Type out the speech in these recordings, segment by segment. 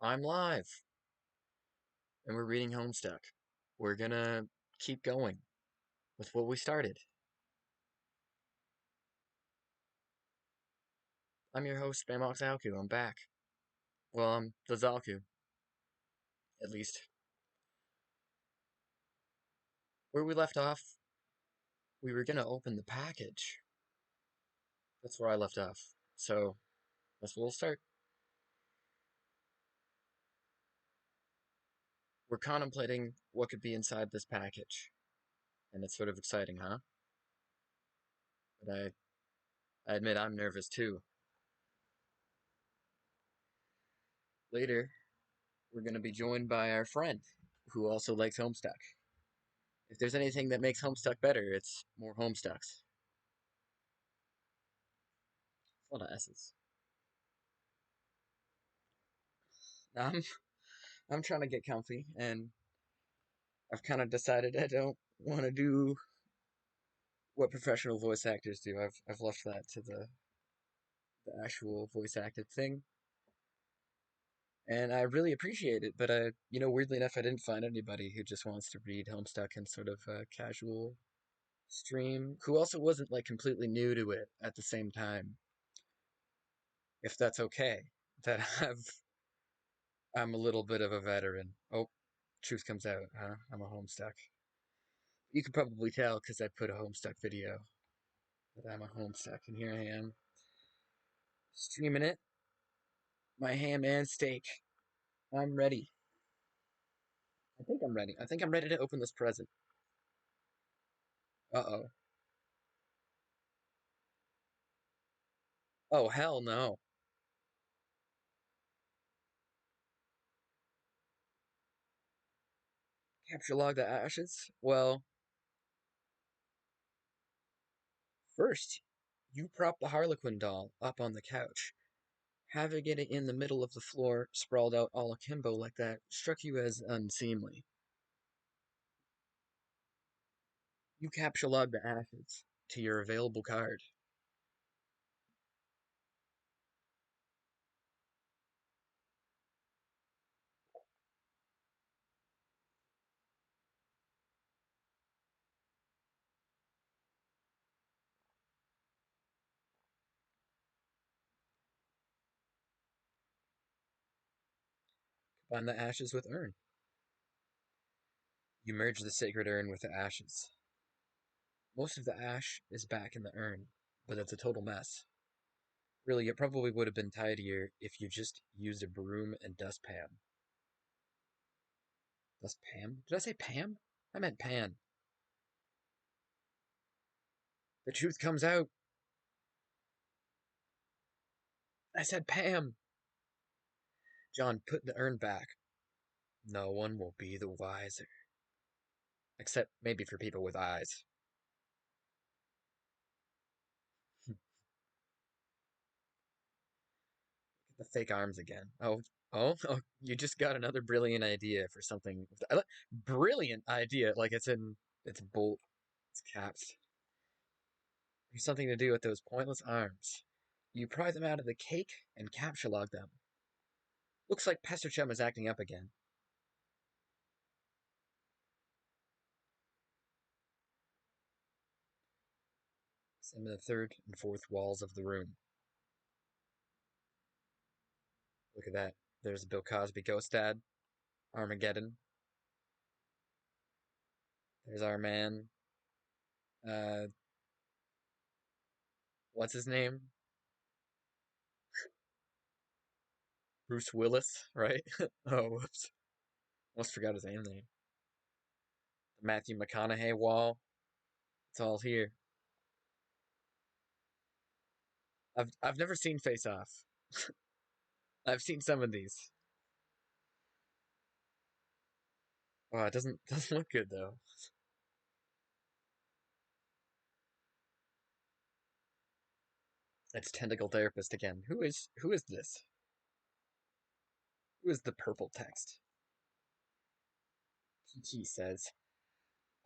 I'm live, and we're reading Homestuck. We're gonna keep going with what we started. I'm your host, Mamok Zalku. I'm back. Well, I'm the Zalku, at least. Where we left off, we were gonna open the package. That's where I left off. So, that's where we'll start. We're contemplating what could be inside this package. And it's sort of exciting, huh? But I admit I'm nervous too. Later, we're gonna be joined by our friend, who also likes Homestuck. If there's anything that makes Homestuck better, it's more Homestucks. It's a lot of S's. I'm I'm trying to get comfy, and I've kind of decided I don't want to do what professional voice actors do. I've left that to the actual voice acted thing, and I really appreciate it. But weirdly enough, I didn't find anybody who just wants to read Homestuck in sort of a casual stream, who also wasn't like completely new to it at the same time. If that's okay, that I'm a little bit of a veteran. Oh, truth comes out, huh? I'm a Homestuck. You could probably tell because I put a Homestuck video. But I'm a Homestuck, and here I am, streaming it. My ham and steak. I'm ready. I think I'm ready. I think I'm ready to open this present. Uh-oh. Oh, hell no. Capture log the ashes? Well, first, you prop the Harlequin doll up on the couch. Having it in the middle of the floor, sprawled out all akimbo like that, struck you as unseemly. You capture log the ashes to your available card. Combine the ashes with urn. You merge the sacred urn with the ashes. Most of the ash is back in the urn, but it's a total mess. Really, it probably would have been tidier if you just used a broom and dustpan. Dustpan? Did I say Pam? I meant pan. The truth comes out. I said Pam. John, put the urn back. No one will be the wiser. Except maybe for people with eyes. The fake arms again. Oh, you just got another brilliant idea for something. Brilliant idea. Like it's bold, it's caps. There's something to do with those pointless arms. You pry them out of the cake and capture log them. Looks like Pastor Chum is acting up again. Examine the third and fourth walls of the room. Look at that. There's Bill Cosby Ghost Dad. Armageddon. There's our man. Uh, what's his name? Bruce Willis, right? Oh, whoops. Almost forgot his name. The Matthew McConaughey wall. It's all here. I've never seen Face Off. I've seen some of these. Oh, it doesn't look good though. It's Tentacle Therapist again. Who is this? Who is the purple text? PT says,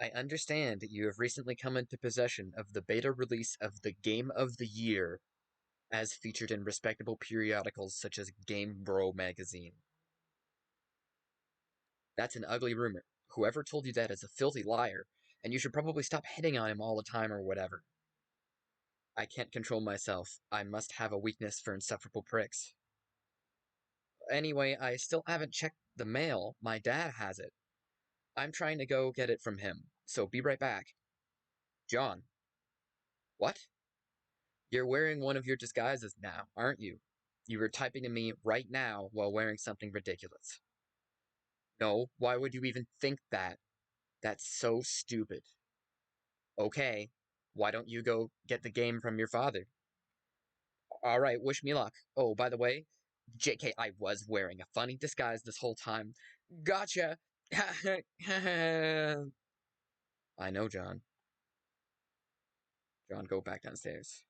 I understand you have recently come into possession of the beta release of the Game of the Year, as featured in respectable periodicals such as Game Bro magazine. That's an ugly rumor. Whoever told you that is a filthy liar, and you should probably stop hitting on him all the time or whatever. I can't control myself. I must have a weakness for insufferable pricks. Anyway, I still haven't checked the mail. My dad has it. I'm trying to go get it from him, so be right back. John. What? You're wearing one of your disguises now, aren't you? You were typing to me right now while wearing something ridiculous. No, why would you even think that? That's so stupid. Okay, why don't you go get the game from your father? Alright, wish me luck. Oh, by the way, JK, I was wearing a funny disguise this whole time. Gotcha! I know, John. John, go back downstairs.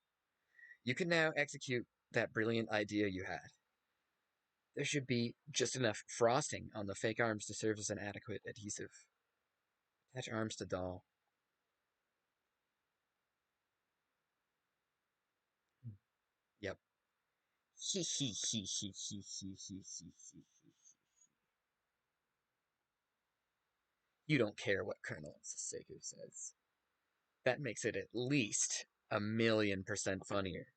You can now execute that brilliant idea you had. There should be just enough frosting on the fake arms to serve as an adequate adhesive. Attach arms to doll. Yep. He he he he he he he he he he. You don't care what Colonel Saseku says. That makes it at least 1,000,000% funnier.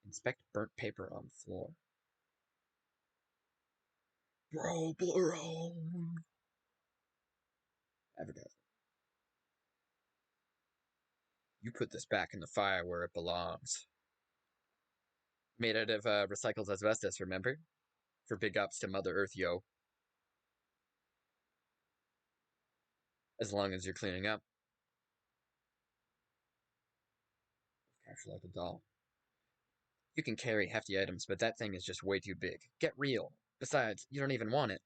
Inspect burnt paper on floor. Problerone. Advertisement. You put this back in the fire where it belongs. Made out of recycled asbestos, remember? For big ups to Mother Earth, yo. As long as you're cleaning up. Capture like a doll. You can carry hefty items, but that thing is just way too big. Get real. Besides, you don't even want it.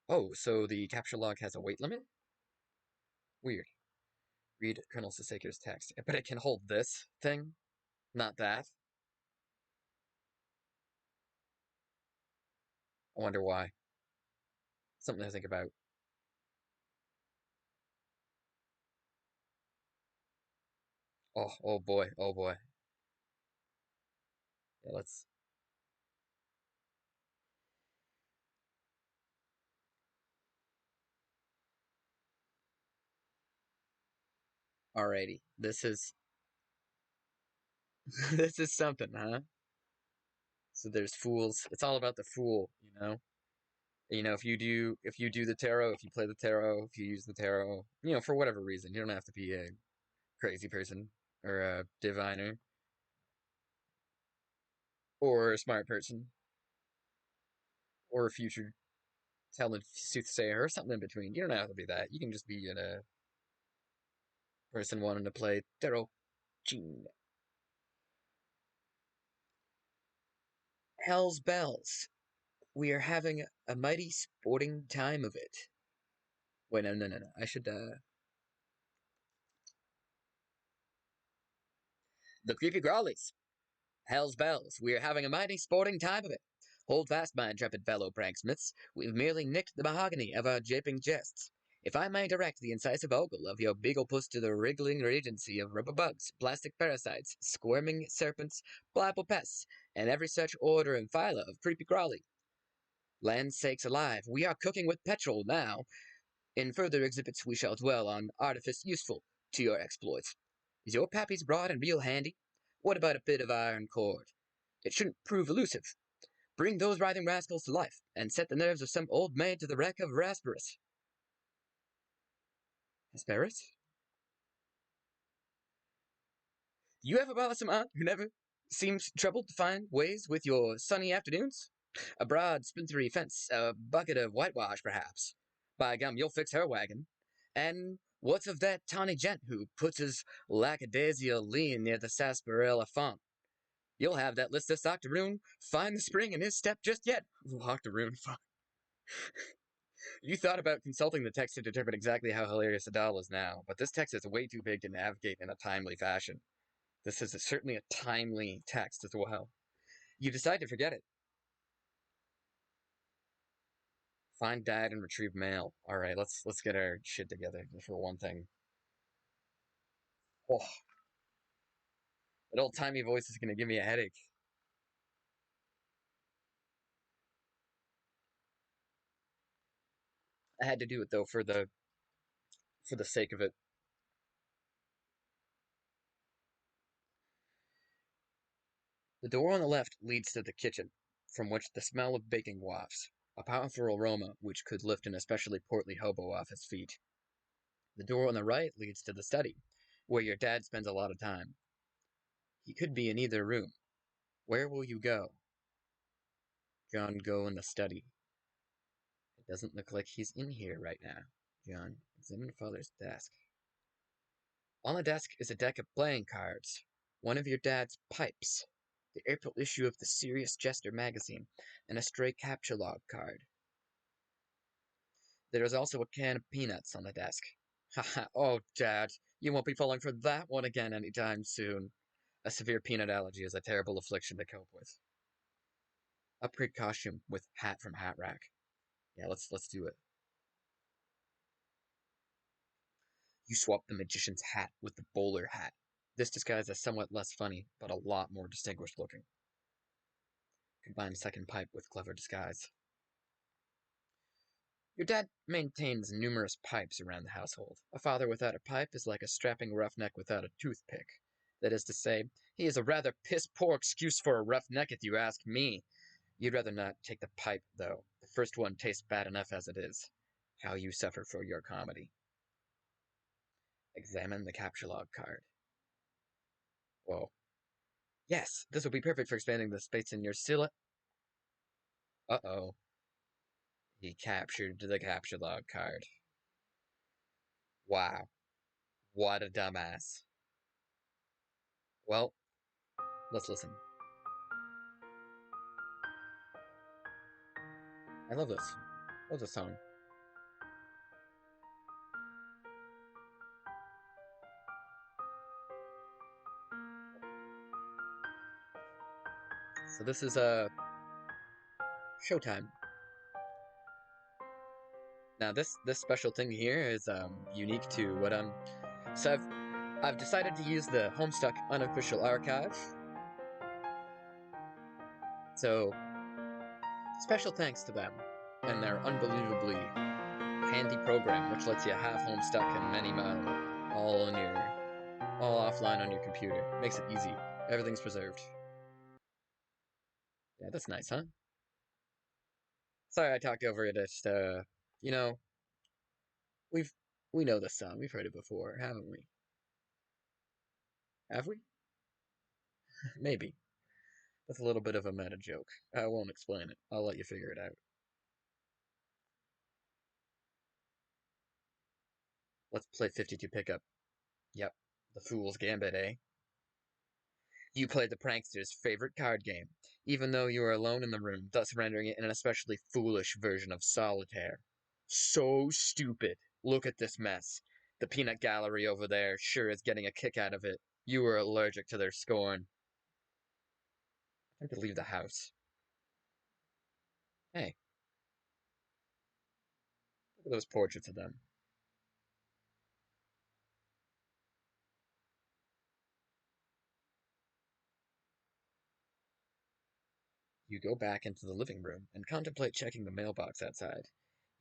Oh, so the capture log has a weight limit? Weird. Read Colonel Saseko's text. But it can hold this thing, not that. I wonder why. Something to think about. Oh boy, oh boy. Yeah, let's. Alrighty, this is this is something, huh? So there's fools. It's all about the fool, you know. You know, if you do the tarot, if you play the tarot, if you use the tarot, for whatever reason, you don't have to be a crazy person or a diviner or a smart person or a future telling soothsayer or something in between. You don't have to be that. You can just be a person wanting to play tarot. Hell's bells. We are having a mighty sporting time of it. Wait, no. I should, The creepy crawlies. Hell's bells. We are having a mighty sporting time of it. Hold fast, my intrepid fellow pranksmiths. We've merely nicked the mahogany of our japing jests. If I may direct the incisive ogle of your beagle puss to the wriggling regency of rubber bugs, plastic parasites, squirming serpents, pliable pests, and every such order and phyla of creepy crawly. Land's sakes alive, we are cooking with petrol now. In further exhibits we shall dwell on artifice useful to your exploits. Is your pappy's broad and real handy? What about a bit of iron cord? It shouldn't prove elusive. Bring those writhing rascals to life, and set the nerves of some old maid to the wreck of Rasparus. Hesperus? You have a bothersome aunt who never seems troubled to find ways with your sunny afternoons? A broad, splintery fence, a bucket of whitewash, perhaps. By gum, you'll fix her wagon. And what's of that tawny gent who puts his lackadaisical lean near the sarsaparilla font? You'll have that listless octoroon find the spring in his step just yet. Octoroon, fuck. You thought about consulting the text to determine exactly how hilarious the doll is now, but this text is way too big to navigate in a timely fashion. This is certainly a timely text as well. You decide to forget it. Find dad and retrieve mail. All right, let's get our shit together for one thing. Oh, that old timey voice is gonna give me a headache. I had to do it though for the sake of it. The door on the left leads to the kitchen, from which the smell of baking wafts, a powerful aroma which could lift an especially portly hobo off his feet. The door on the right leads to the study, where your dad spends a lot of time. He could be in either room. Where will you go? John, go in the study. It doesn't look like he's in here right now. John, examine father's desk. On the desk is a deck of playing cards, one of your dad's pipes, the April issue of the Serious Jester magazine, and a stray capture log card. There is also a can of peanuts on the desk. Haha, oh, Dad, you won't be falling for that one again anytime soon. A severe peanut allergy is a terrible affliction to cope with. Upgrade costume with hat from Hat Rack. Yeah, let's do it. You swap the magician's hat with the bowler hat. This disguise is somewhat less funny, but a lot more distinguished looking. Combine second pipe with clever disguise. Your dad maintains numerous pipes around the household. A father without a pipe is like a strapping roughneck without a toothpick. That is to say, he is a rather piss-poor excuse for a roughneck if you ask me. You'd rather not take the pipe, though. The first one tastes bad enough as it is. How you suffer for your comedy. Examine the capture log card. Whoa. Yes, this will be perfect for expanding the space in your scylla. Uh-oh. He captured the capture log card. Wow. What a dumbass. Well, let's listen. I love this. Love this song. So this is showtime. Now this special thing here is unique to what I'm. So I've decided to use the Homestuck unofficial archive. So special thanks to them and their unbelievably handy program, which lets you have Homestuck and many more, all offline on your computer. Makes it easy. Everything's preserved. Yeah, that's nice, huh? Sorry I talked over it. Just you know, we've we know this song. We've heard it before, haven't we? Have we? Maybe. That's a little bit of a meta joke. I won't explain it. I'll let you figure it out. Let's play 52 pickup. Yep. The Fool's Gambit, eh? You played the prankster's favorite card game, even though you were alone in the room, thus rendering it an especially foolish version of solitaire. So stupid. Look at this mess. The peanut gallery over there sure is getting a kick out of it. You were allergic to their scorn. Time to leave the house. Hey, look at those portraits of them. You go back into the living room and contemplate checking the mailbox outside.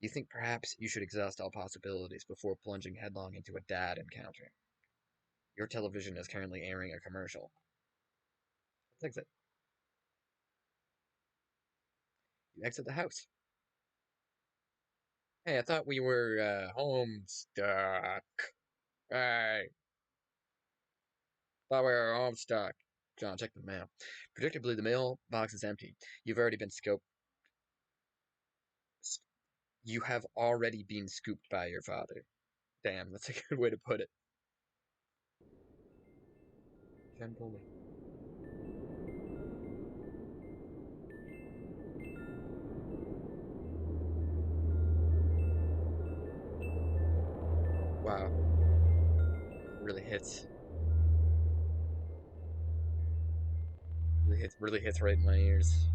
You think perhaps you should exhaust all possibilities before plunging headlong into a dad encounter. Your television is currently airing a commercial. Let's exit. You exit the house. Hey, I thought we were Homestuck. Hey, thought we were Homestuck. John, check the mail. Predictably, the mailbox is empty. You've already been scoped. You have already been scooped by your father. Damn, that's a good way to put it. Gently. Wow, really hits. Really hits right in my ears.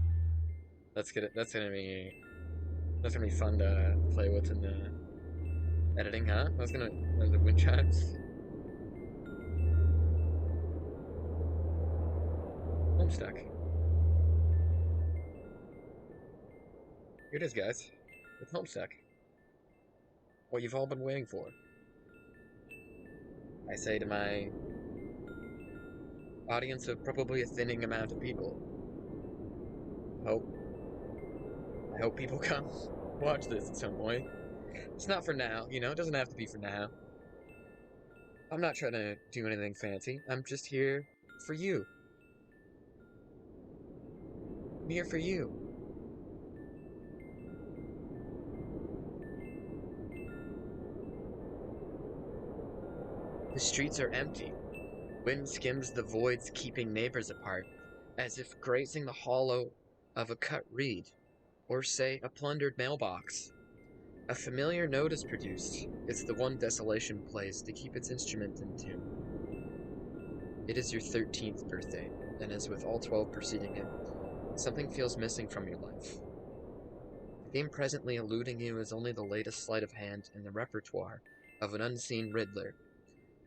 That's gonna be fun to play with in the editing, huh? The wind chimes. Homestuck. Here it is, guys. It's Homestuck. What you've all been waiting for. I say to my audience of probably a thinning amount of people. I hope people come watch this at some point. It's not for now, you know, it doesn't have to be for now. I'm not trying to do anything fancy. I'm just here for you. I'm here for you. The streets are empty. Wind skims the voids, keeping neighbors apart, as if grazing the hollow of a cut reed, or say, a plundered mailbox. A familiar note is produced. It's the one desolation plays to keep its instrument in tune. It is your 13th birthday, and as with all 12 preceding it, something feels missing from your life. The game presently eluding you is only the latest sleight of hand in the repertoire of an unseen Riddler,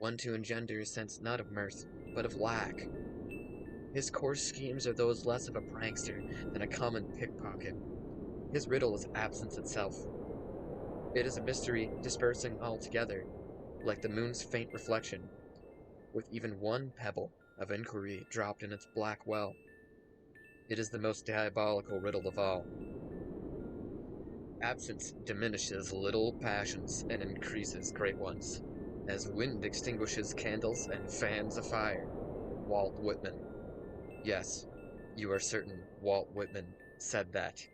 one to engender a sense not of mirth, but of lack. His coarse schemes are those less of a prankster than a common pickpocket. His riddle is absence itself. It is a mystery dispersing altogether, like the moon's faint reflection, with even one pebble of inquiry dropped in its black well. It is the most diabolical riddle of all. Absence diminishes little passions and increases great ones, as wind extinguishes candles and fans a fire. Walt Whitman. Yes, you are certain Walt Whitman said that.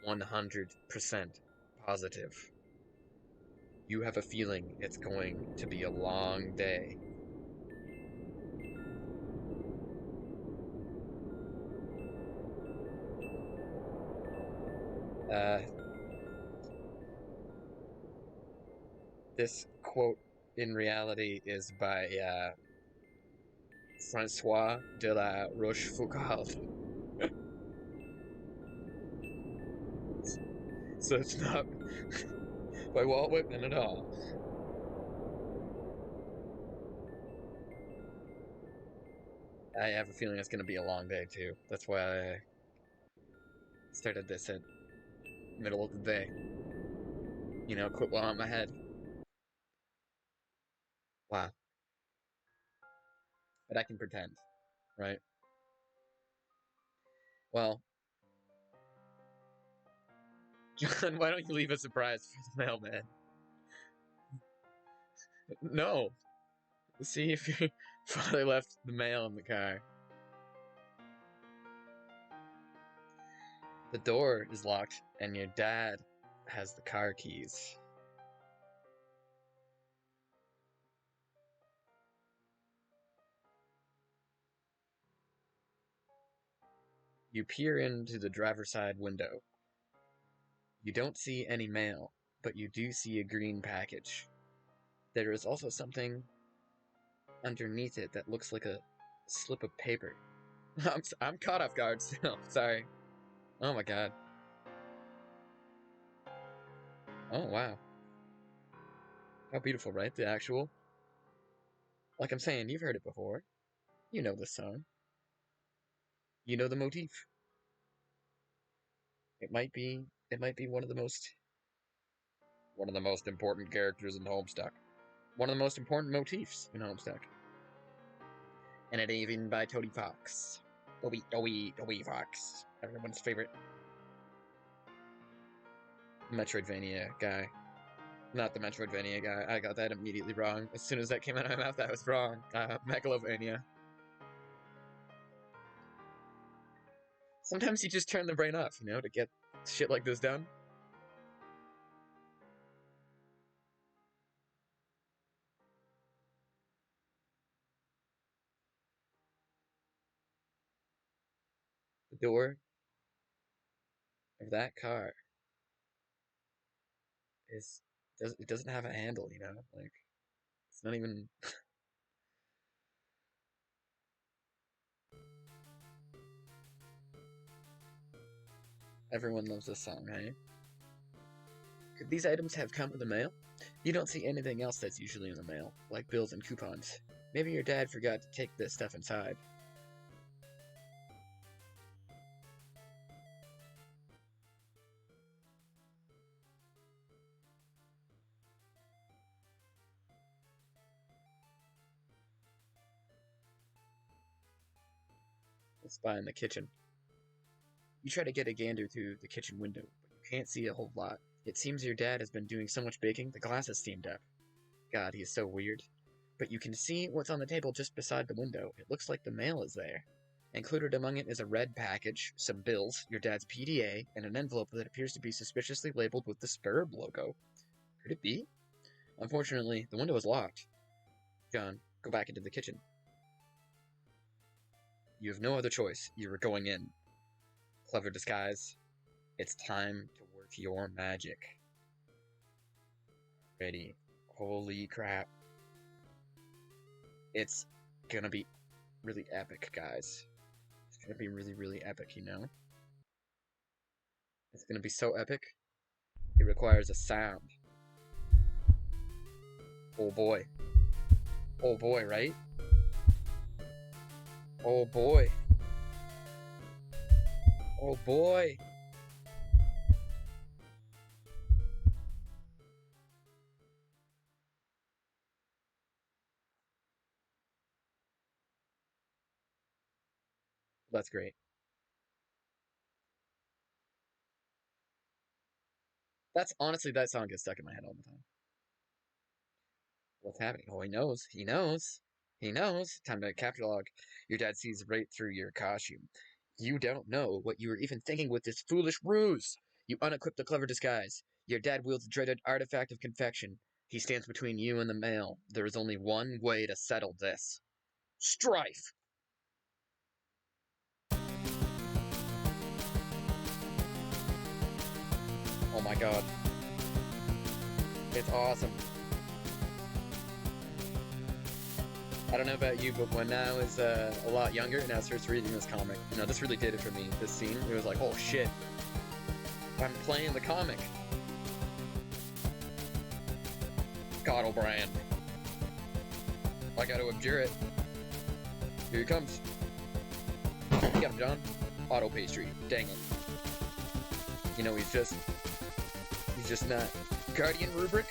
100% positive. You have a feeling it's going to be a long day. This quote in reality is by Francois de la Rochefoucauld. So it's not by Walt Whitman at all. I have a feeling it's going to be a long day too. That's why I started this at middle of the day. You know, quit while I'm ahead. Wow. But I can pretend, right? Well, John, why don't you leave a surprise for the mailman? No. See if your father left the mail in the car. The door is locked, and your dad has the car keys. You peer into the driver's side window. You don't see any mail, but you do see a green package. There is also something underneath it that looks like a slip of paper. I'm caught off guard still. Sorry. Oh my god. Oh wow. How beautiful, right? The actual. Like I'm saying, you've heard it before. You know this song. You know the motif. It might be one of the most important characters in Homestuck. One of the most important motifs in Homestuck. And it even by Toby Fox. Toby Fox. Everyone's favorite Metroidvania guy. Not the Metroidvania guy. I got that immediately wrong. As soon as that came out of my mouth, that was wrong. Megalovania. Sometimes you just turn the brain off, you know, to get shit like this done. The door of that car it doesn't have a handle, you know? Like, it's not even... Everyone loves this song, hey? Could these items have come in the mail? You don't see anything else that's usually in the mail, like bills and coupons. Maybe your dad forgot to take this stuff inside. spy in the kitchen. You try to get a gander through the kitchen window, but you can't see a whole lot. It seems your dad has been doing so much baking, the glass has steamed up. God, he's so weird. But you can see what's on the table just beside the window. It looks like the mail is there. Included among it is a red package, some bills, your dad's PDA, and an envelope that appears to be suspiciously labeled with the Spurb logo. Could it be? Unfortunately, the window is locked. John, go back into the kitchen. You have no other choice. You are going in. Clever disguise. It's time to work your magic. Ready. Holy crap. It's gonna be really epic, guys. It's gonna be really, really epic, you know? It's gonna be so epic, it requires a sound. Oh boy. Oh boy, right? Oh boy. Oh boy. That's great. That's honestly, that song gets stuck in my head all the time. What's happening? Oh, he knows. He knows. He knows. Time to capitulog. Your dad sees right through your costume. You don't know what you were even thinking with this foolish ruse. You unequip the clever disguise. Your dad wields the dreaded artifact of confection. He stands between you and the mail. There is only one way to settle this. Strife! Oh my god. It's awesome. I don't know about you, but when I was a lot younger and I was first reading this comic, this really did it for me. This scene, it was like, oh shit, I'm playing the comic. God O'Brien. I gotta abjure it. Here he comes. You got him, John. Auto pastry. Dang it. He's just not. Guardian rubric?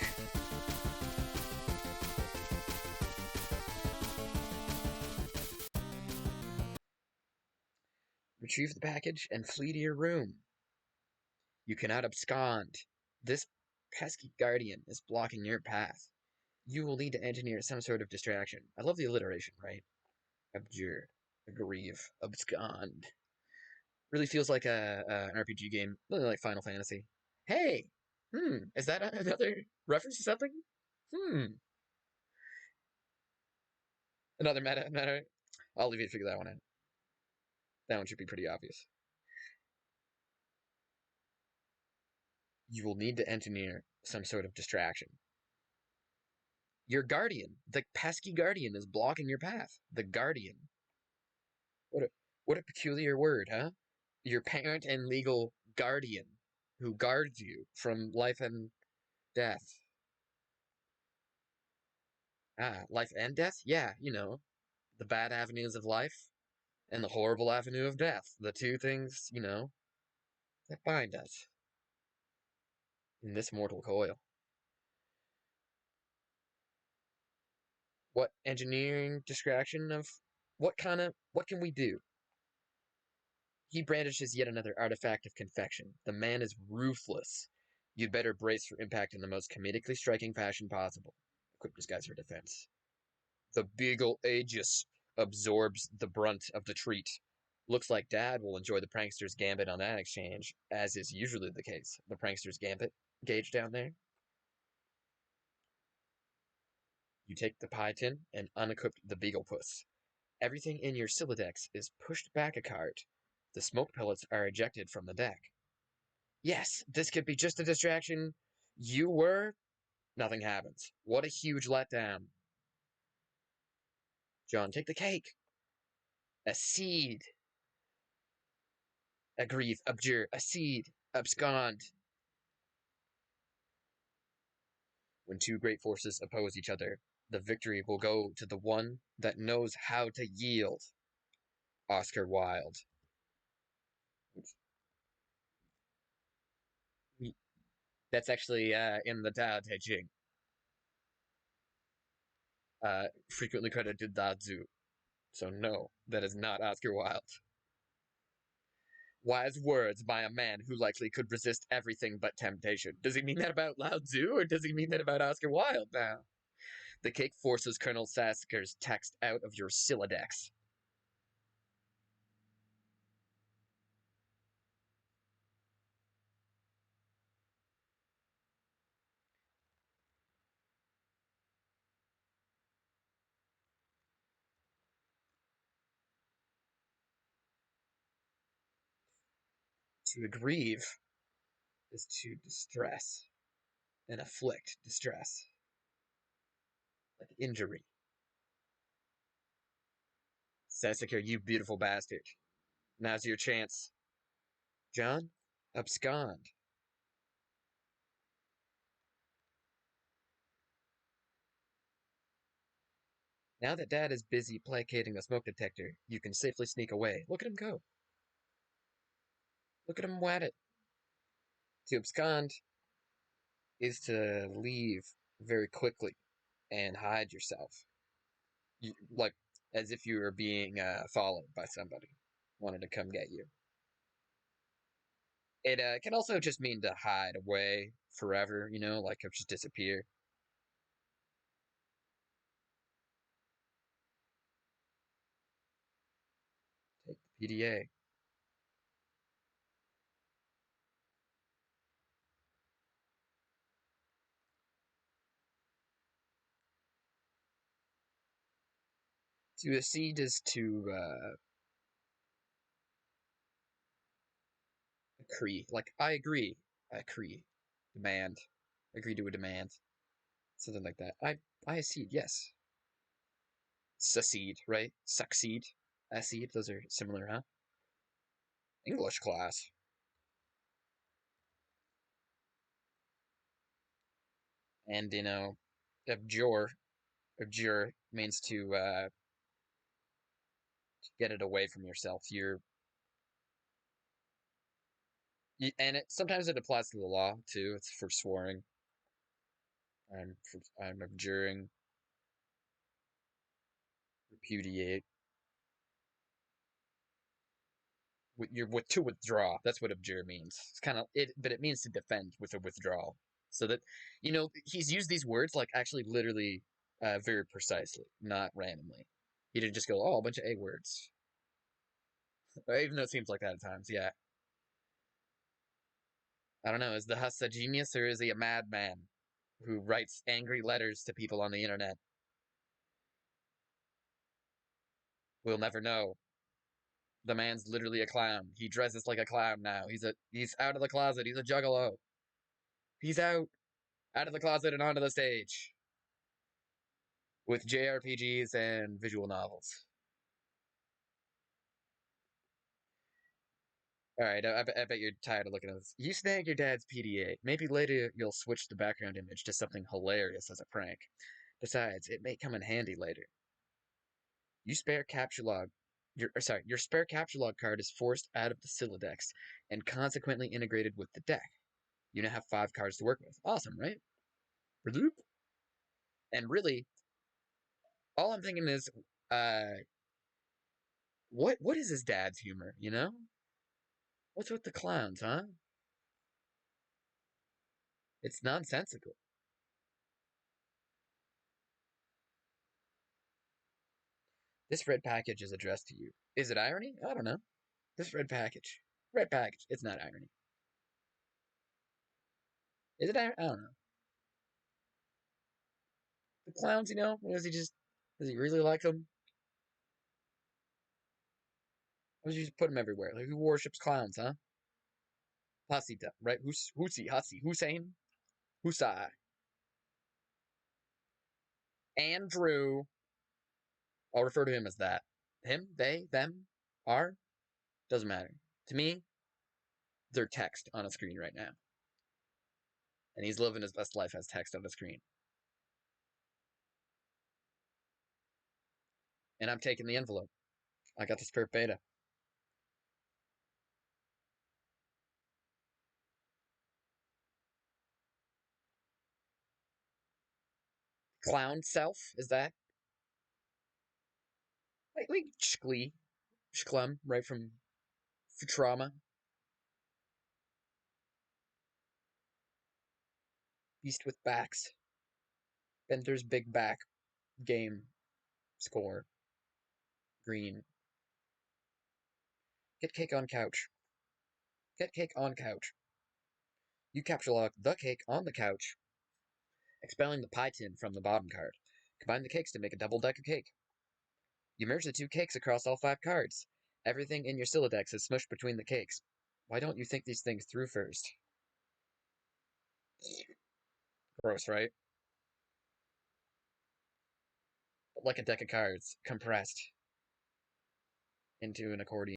Retrieve the package and flee to your room. You cannot abscond. This pesky guardian is blocking your path. You will need to engineer some sort of distraction. I love the alliteration, right? Abjure, grieve, abscond. Really feels like an RPG game, really like Final Fantasy. Hey, is that another reference to something? Another meta. I'll leave you to figure that one out. That one should be pretty obvious. You will need to engineer some sort of distraction. Your guardian, the pesky guardian, is blocking your path. The guardian. What a peculiar word, huh? Your parent and legal guardian who guards you from life and death. Ah, life and death? Yeah, the bad avenues of life and the horrible avenue of death. The two things, that bind us in this mortal coil. What engineering distraction of what can we do? He brandishes yet another artifact of confection. The man is ruthless. You'd better brace for impact in the most comedically striking fashion possible. Equip disguise for defense. The Beagle Aegis absorbs the brunt of the treat. Looks like Dad will enjoy the prankster's gambit on that exchange, as is usually the case. The prankster's gambit gauge down there. You take the pie tin and unequip the Beagle Puss. Everything in your Siladex is pushed back a cart. The smoke pellets are ejected from the deck. Yes, this could be just a distraction. You were. Nothing happens. What a huge letdown. John, take the cake. A seed. A grief, abjure, a seed, abscond. When two great forces oppose each other, the victory will go to the one that knows how to yield. Oscar Wilde. That's actually in the Tao Te Ching. Frequently credited Dazu. So no, that is not Oscar Wilde. Wise words by a man who likely could resist everything but temptation. Does he mean that about Lao Tzu, or does he mean that about Oscar Wilde now? The cake forces Colonel Sassaker's text out of your Sylladex. To aggrieve is to distress and afflict distress, like injury. Sassaker, you beautiful bastard. Now's your chance. John, abscond. Now that Dad is busy placating the smoke detector, you can safely sneak away. Look at him go. Look at him wet it. To abscond is to leave very quickly and hide yourself. Like, as if you were being followed by somebody wanted to come get you. It can also just mean to hide away forever, like just disappear. Take the PDA. To accede is to agree. Like, I agree. I agree. Demand. Agree to a demand. Something like that. I accede, yes. Succeed, right? Succeed. Accede. Those are similar, huh? English class. And, abjure. Abjure means to get it away from yourself. And sometimes it applies to the law too. It's for swearing. I'm abjuring, repudiate. You're to withdraw. That's what abjure means. It's kind of it, but it means to defend with a withdrawal. So that he's used these words like actually literally very precisely, not randomly. He didn't just go, oh, a bunch of A words. Even though it seems like that at times. Yeah, I don't know. Is the Huss a genius, or is he a madman who writes angry letters to people on the internet? We'll never know. The man's literally a clown. He dresses like a clown now. He's out of the closet. He's a juggalo. He's out of the closet and onto the stage with JRPGs and visual novels. All right, I bet you're tired of looking at this. You snag your dad's PDA. Maybe later you'll switch the background image to something hilarious as a prank. Besides, it may come in handy later. You spare capture log. Your spare capture log card is forced out of the Sylladex and consequently integrated with the deck. You now have 5 cards to work with. Awesome, right? And really, all I'm thinking is, uh, what is his dad's humor? What's with the clowns, huh? It's nonsensical. This red package is addressed to you. Is it irony? I don't know. This red package. It's not irony. Is it irony? I don't know. The clowns, does he really like them? Or does he just put them everywhere? Like, who worships clowns, huh? Hasita, right? Husi, Hussein, Husai, Andrew. I'll refer to him as that. Him, they, them, are, doesn't matter. To me, they're text on a screen right now. And he's living his best life as text on the screen. And I'm taking the envelope. I got the spare beta. Clown self, is that? Like Shklee, Shklem, right from Futurama. Beast with backs. Bender's big back. Game. Score. Green. Get cake on couch. Get cake on couch. You capture lock the cake on the couch. Expelling the pie tin from the bottom card. Combine the cakes to make a double deck of cake. You merge the two cakes across all 5 cards. Everything in your Sylladex is smushed between the cakes. Why don't you think these things through first? Gross, right? Like a deck of cards, compressed into an accordion.